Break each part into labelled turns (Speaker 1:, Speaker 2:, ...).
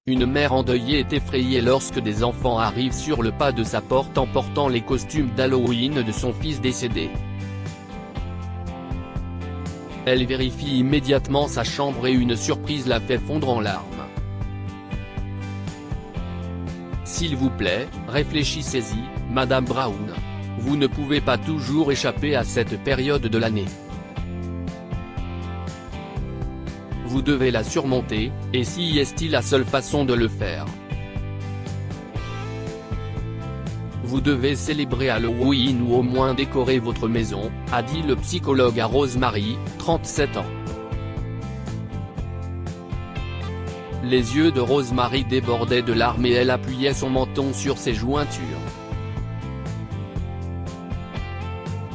Speaker 1: Une mère endeuillée est effrayée lorsque des enfants arrivent sur le pas de sa porte en portant les costumes d'Halloween de son fils décédé. Elle vérifie immédiatement sa chambre et une surprise la fait fondre en larmes. S'il vous plaît, réfléchissez-y, Madame Brown. Vous ne pouvez pas toujours échapper à cette période de l'année. Vous devez la surmonter, et si est-il la seule façon de le faire. Vous devez célébrer Halloween ou au moins décorer votre maison, a dit le psychologue à Rosemary, 37 ans. Les yeux de Rosemary débordaient de larmes et elle appuyait son menton sur ses jointures.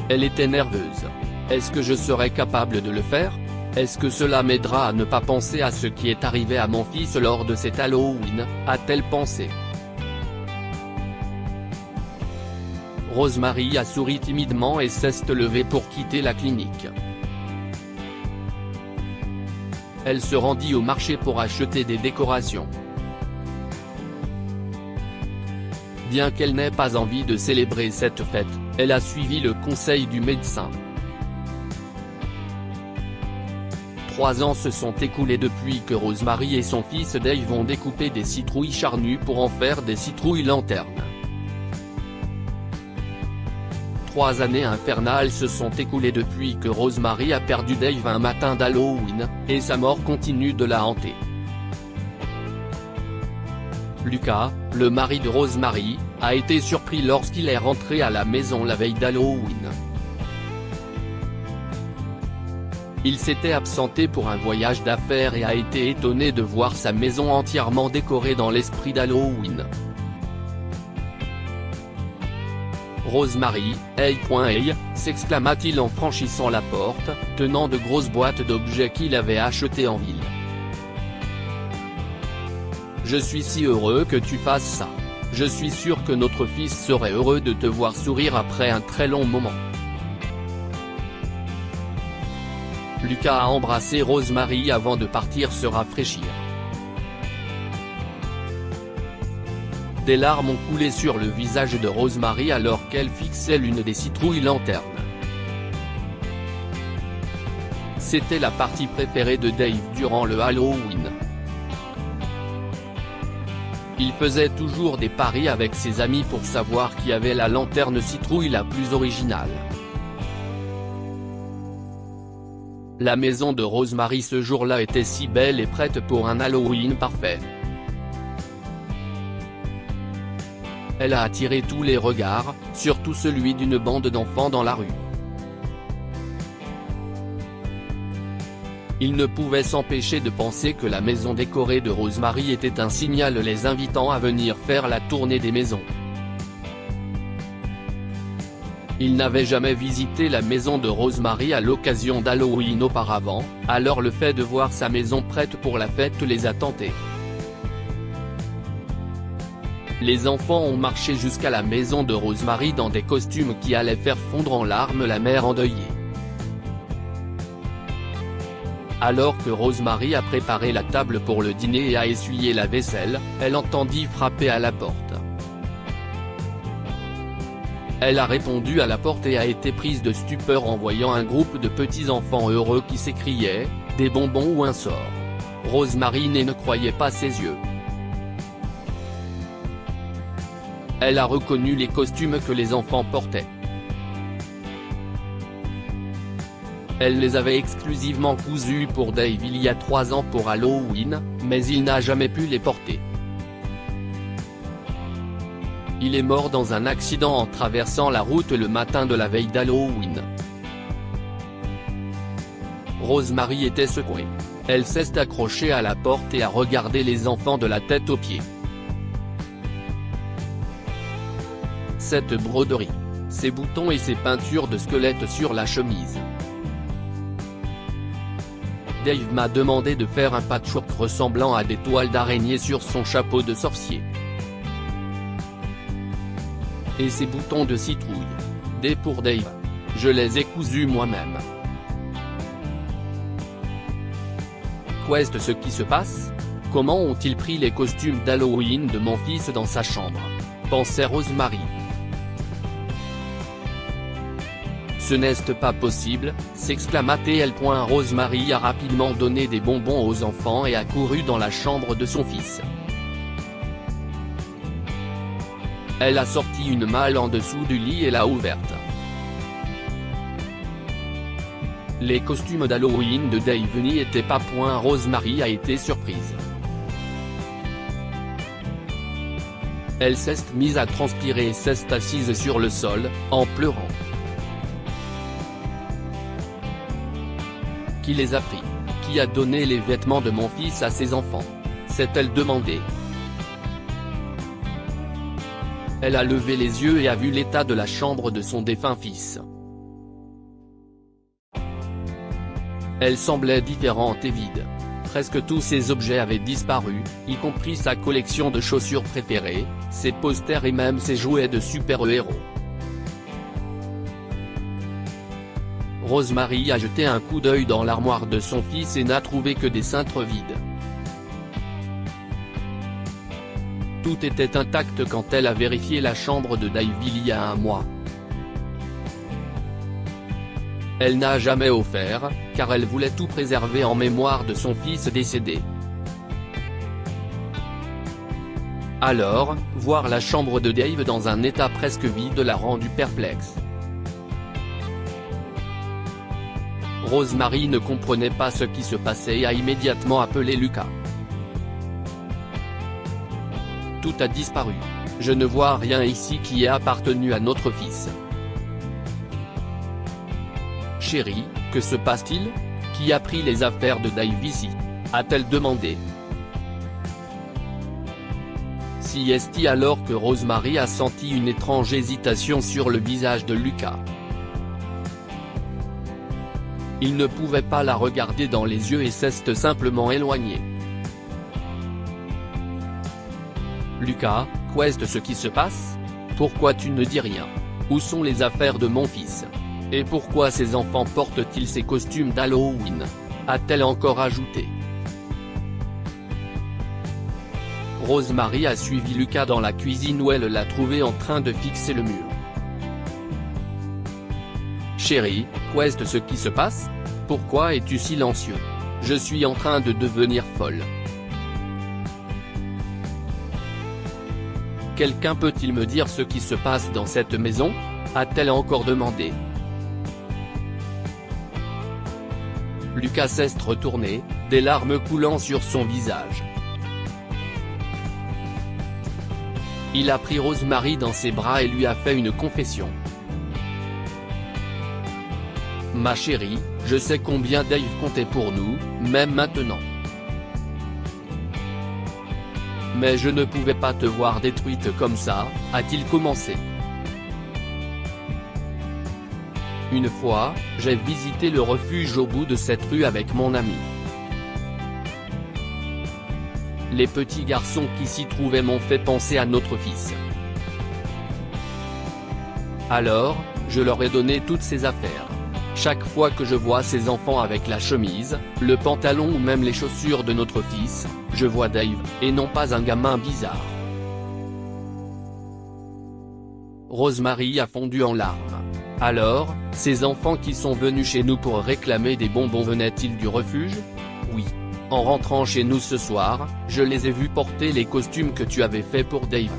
Speaker 1: Elle était nerveuse. Est-ce que je serai capable de le faire ? Est-ce que cela m'aidera à ne pas penser à ce qui est arrivé à mon fils lors de cet Halloween, a-t-elle pensé. Rosemary a souri timidement et s'est levée pour quitter la clinique. Elle se rendit au marché pour acheter des décorations. Bien qu'elle n'ait pas envie de célébrer cette fête, elle a suivi le conseil du médecin. 3 ans se sont écoulés depuis que Rosemary et son fils Dave ont découpé des citrouilles charnues pour en faire des citrouilles lanternes. 3 années infernales se sont écoulées depuis que Rosemary a perdu Dave un matin d'Halloween, et sa mort continue de la hanter. Lucas, le mari de Rosemary, a été surpris lorsqu'il est rentré à la maison la veille d'Halloween. Il s'était absenté pour un voyage d'affaires et a été étonné de voir sa maison entièrement décorée dans l'esprit d'Halloween. Rosemary, hey, s'exclama-t-il en franchissant la porte, tenant de grosses boîtes d'objets qu'il avait achetées en ville. Je suis si heureux que tu fasses ça. Je suis sûr que notre fils serait heureux de te voir sourire après un très long moment. Lucas a embrassé Rosemary avant de partir se rafraîchir. Des larmes ont coulé sur le visage de Rosemary alors qu'elle fixait l'une des citrouilles lanternes. C'était la partie préférée de Dave durant le Halloween. Il faisait toujours des paris avec ses amis pour savoir qui avait la lanterne citrouille la plus originale. La maison de Rosemary ce jour-là était si belle et prête pour un Halloween parfait. Elle a attiré tous les regards, surtout celui d'une bande d'enfants dans la rue. Ils ne pouvaient s'empêcher de penser que la maison décorée de Rosemary était un signal les invitant à venir faire la tournée des maisons. Ils n'avaient jamais visité la maison de Rosemary à l'occasion d'Halloween auparavant, alors le fait de voir sa maison prête pour la fête les a tentés. Les enfants ont marché jusqu'à la maison de Rosemary dans des costumes qui allaient faire fondre en larmes la mère endeuillée. Alors que Rosemary a préparé la table pour le dîner et a essuyé la vaisselle, elle entendit frapper à la porte. Elle a répondu à la porte et a été prise de stupeur en voyant un groupe de petits enfants heureux qui s'écriaient « Des bonbons ou un sort ». Rosemary ne croyait pas ses yeux. Elle a reconnu les costumes que les enfants portaient. Elle les avait exclusivement cousus pour Dave il y a 3 ans pour Halloween, mais il n'a jamais pu les porter. Il est mort dans un accident en traversant la route le matin de la veille d'Halloween. Rosemary était secouée. Elle s'est accrochée à la porte et a regardé les enfants de la tête aux pieds. Cette broderie, ces boutons et ces peintures de squelettes sur la chemise. Dave m'a demandé de faire un patchwork ressemblant à des toiles d'araignée sur son chapeau de sorcier. Et ces boutons de citrouille. Des pour Dave. Je les ai cousus moi-même. Qu'est-ce qui se passe ? Comment ont-ils pris les costumes d'Halloween de mon fils dans sa chambre ? Pensait Rosemary. Ce n'est pas possible, s'exclama-t-elle. Rosemary a rapidement donné des bonbons aux enfants et a couru dans la chambre de son fils. Elle a sorti une malle en dessous du lit et l'a ouverte. Les costumes d'Halloween de Dave n'y étaient pas. Rosemary a été surprise. Elle s'est mise à transpirer et s'est assise sur le sol, en pleurant. Qui les a pris ? Qui a donné les vêtements de mon fils à ses enfants ? s'est-elle demandé. Elle a levé les yeux et a vu l'état de la chambre de son défunt fils. Elle semblait différente et vide. Presque tous ses objets avaient disparu, y compris sa collection de chaussures préférées, ses posters et même ses jouets de super-héros. Rosemary a jeté un coup d'œil dans l'armoire de son fils et n'a trouvé que des cintres vides. Tout était intact quand elle a vérifié la chambre de Dave il y a un mois. Elle n'a jamais offert, car elle voulait tout préserver en mémoire de son fils décédé. Alors, voir la chambre de Dave dans un état presque vide l'a rendu perplexe. Rosemary ne comprenait pas ce qui se passait et a immédiatement appelé Lucas. Tout a disparu. Je ne vois rien ici qui ait appartenu à notre fils. Chérie, que se passe-t-il ? Qui a pris les affaires de Dave ici ? A-t-elle demandé. Si est-il alors que Rosemary a senti une étrange hésitation sur le visage de Lucas. Il ne pouvait pas la regarder dans les yeux et s'est simplement éloigné. Lucas, qu'est-ce ce qui se passe ? Pourquoi tu ne dis rien ? Où sont les affaires de mon fils ? Et pourquoi ces enfants portent-ils ces costumes d'Halloween ? A-t-elle encore ajouté. Rosemary a suivi Lucas dans la cuisine où elle l'a trouvé en train de fixer le mur. Chérie, qu'est-ce ce qui se passe ? Pourquoi es-tu silencieux ? Je suis en train de devenir folle. Quelqu'un peut-il me dire ce qui se passe dans cette maison ? A-t-elle encore demandé. Lucas s'est retourné, des larmes coulant sur son visage. Il a pris Rosemary dans ses bras et lui a fait une confession. Ma chérie, je sais combien Dave comptait pour nous, même maintenant. Mais je ne pouvais pas te voir détruite comme ça, a-t-il commencé. Une fois, j'ai visité le refuge au bout de cette rue avec mon ami. Les petits garçons qui s'y trouvaient m'ont fait penser à notre fils. Alors, je leur ai donné toutes ces affaires. Chaque fois que je vois ces enfants avec la chemise, le pantalon ou même les chaussures de notre fils, je vois Dave, et non pas un gamin bizarre. Rosemary a fondu en larmes. Alors, ces enfants qui sont venus chez nous pour réclamer des bonbons venaient-ils du refuge ? Oui. En rentrant chez nous ce soir, je les ai vus porter les costumes que tu avais fait pour Dave.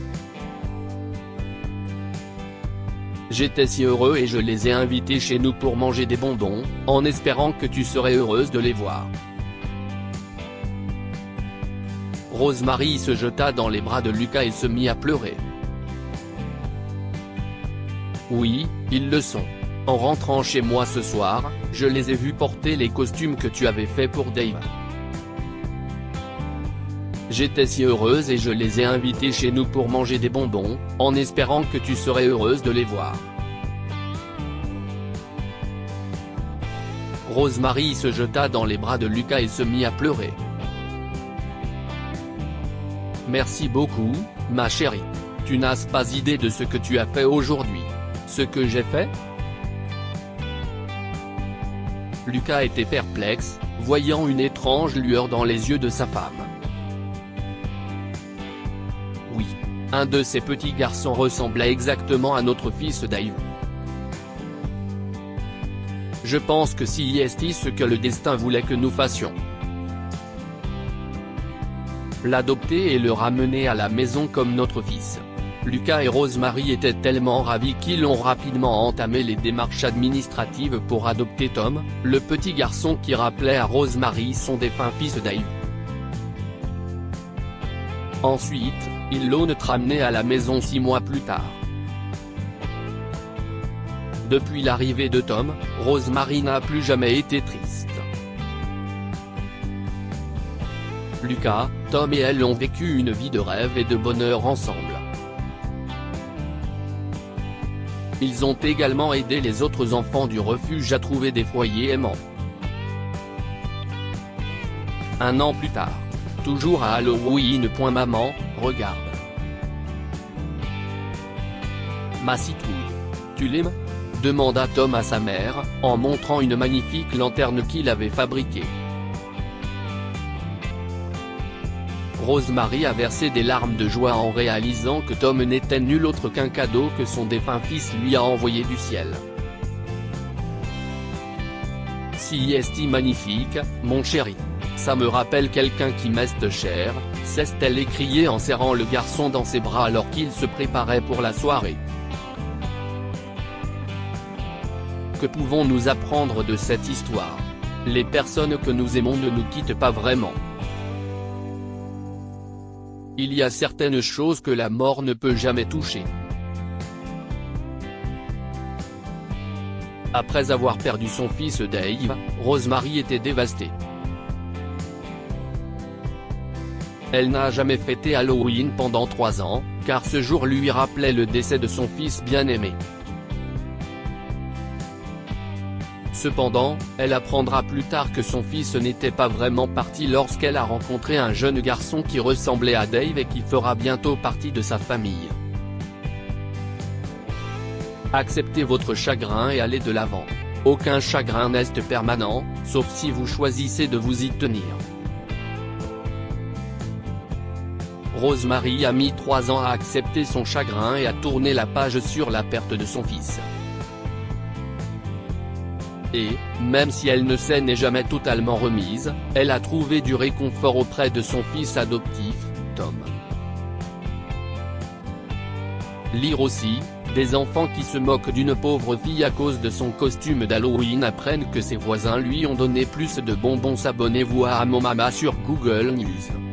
Speaker 1: J'étais si heureux et je les ai invités chez nous pour manger des bonbons, en espérant que tu serais heureuse de les voir. Rosemary se jeta dans les bras de Lucas et se mit à pleurer. Oui, ils le sont. En rentrant chez moi ce soir, je les ai vus porter les costumes que tu avais fait pour Dave. J'étais si heureuse et je les ai invités chez nous pour manger des bonbons, en espérant que tu serais heureuse de les voir. Rosemary se jeta dans les bras de Lucas et se mit à pleurer. Merci beaucoup, ma chérie. Tu n'as pas idée de ce que tu as fait aujourd'hui. Ce que j'ai fait ? Lucas était perplexe, voyant une étrange lueur dans les yeux de sa femme. Un de ces petits garçons ressemblait exactement à notre fils Dave. Je pense que c'est ce que le destin voulait que nous fassions. L'adopter et le ramener à la maison comme notre fils. Lucas et Rosemary étaient tellement ravis qu'ils ont rapidement entamé les démarches administratives pour adopter Tom, le petit garçon qui rappelait à Rosemary son défunt fils Dave. Ensuite, ils l'ont ramené à la maison 6 mois plus tard. Depuis l'arrivée de Tom, Rosemary n'a plus jamais été triste. Lucas, Tom et elle ont vécu une vie de rêve et de bonheur ensemble. Ils ont également aidé les autres enfants du refuge à trouver des foyers aimants. Un an plus tard, toujours à Halloween. Maman, regarde. Ma citrouille. Tu l'aimes ? Demanda Tom à sa mère, en montrant une magnifique lanterne qu'il avait fabriquée. Rosemary a versé des larmes de joie en réalisant que Tom n'était nul autre qu'un cadeau que son défunt fils lui a envoyé du ciel. C'est magnifique, mon chéri. Ça me rappelle quelqu'un qui m'est cher, s'est-elle écriée en serrant le garçon dans ses bras alors qu'il se préparait pour la soirée. Que pouvons-nous apprendre de cette histoire ? Les personnes que nous aimons ne nous quittent pas vraiment. Il y a certaines choses que la mort ne peut jamais toucher. Après avoir perdu son fils Dave, Rosemary était dévastée. Elle n'a jamais fêté Halloween pendant 3 ans, car ce jour lui rappelait le décès de son fils bien-aimé. Cependant, elle apprendra plus tard que son fils n'était pas vraiment parti lorsqu'elle a rencontré un jeune garçon qui ressemblait à Dave et qui fera bientôt partie de sa famille. Acceptez votre chagrin et allez de l'avant. Aucun chagrin n'est permanent, sauf si vous choisissez de vous y tenir. Rosemary a mis 3 ans à accepter son chagrin et à tourner la page sur la perte de son fils. Et, même si elle ne s'en est jamais totalement remise, elle a trouvé du réconfort auprès de son fils adoptif, Tom. Lire aussi, des enfants qui se moquent d'une pauvre fille à cause de son costume d'Halloween apprennent que ses voisins lui ont donné plus de bonbons. Abonnez-vous à Mon Mama sur Google News.